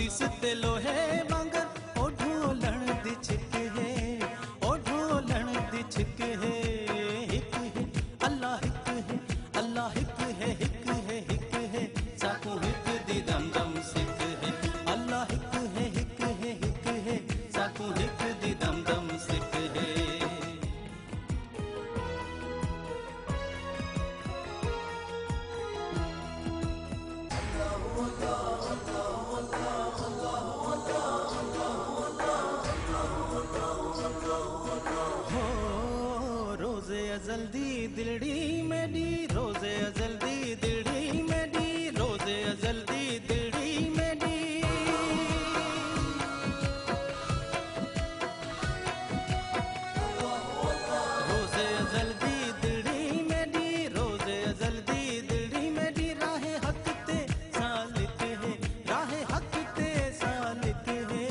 तीस ते लोहे वांगर ओ ढोलण दी छिक है, ओ ढोलण दी छिक है। हिक है अल्लाह हिक है, अल्लाह हिक है, हिक है, हिक है, साकू हिक दी दम दम सिक है। अल्लाह हिक है, हिक है, हिक है, साकू हिक दी दम दम सिक है। रोज़े अज़ल दी दिलड़ी मेरी, रोज़े अज़ल दी दिलड़ी मेरी, रोज़े अज़ल दी दिलड़ी मेरी। रोज़े अज़ल दी दिलड़ी मेरी, रोज़े अज़ल दी दिलड़ी मेरी। राहे हक ते सालिक है, राहे हक ते सालिक है।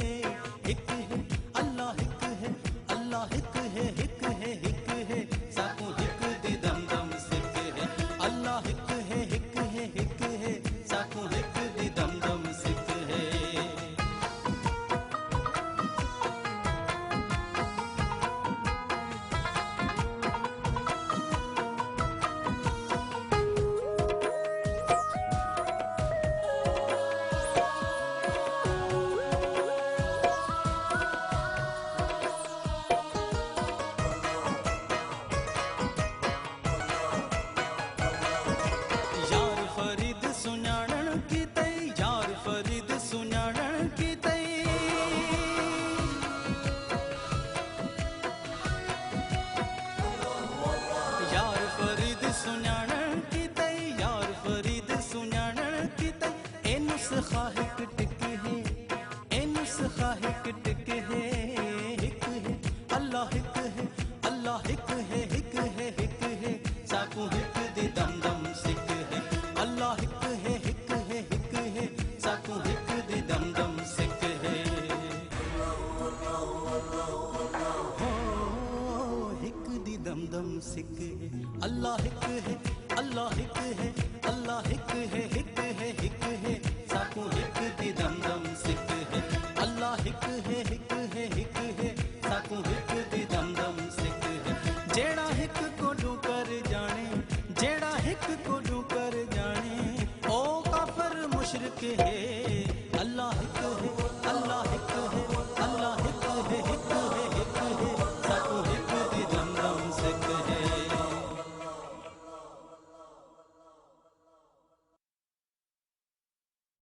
हिक है अल्लाह हिक है, अल्लाह हिक है, हिक है, हिक है, साकू हिक दी दम दम सिक है। अल्लाह हिक है, हिक है, हिक है, साकू हिक दी दम दम सिक है। यार फरीद सुञाणण की तई, यार फरीद सुञाणण की तई। यार फरीद सुञाणण की तई, यार फरीद सुञाणण की तई। ए नुस्खा हिक टिक है, ए नुस्खा हिक टिक है। हिक है अल्लाह हिक है, अल्लाह हिक है, हिक है, हिक है, साकू हिक दी दम दम सिक है। अल्लाह हिक है, हिक है, हिक है, साकू हिक दी दम दम सिक है। हो हिक दी दम दम सिक है। अल्लाह हिक है, अल्लाह हिक है, अल्लाह हिक है, हिक है, हिक है, साकू हिक दी दम दम सिक है। अल्लाह हिक है, हिक है, हिक है, साकू हिक दी दम दम सिक है। जेड़ा हिक को डू कर जाने, जेड़ा हिक को डू कर जाने, ओ काफर मुशरिक है।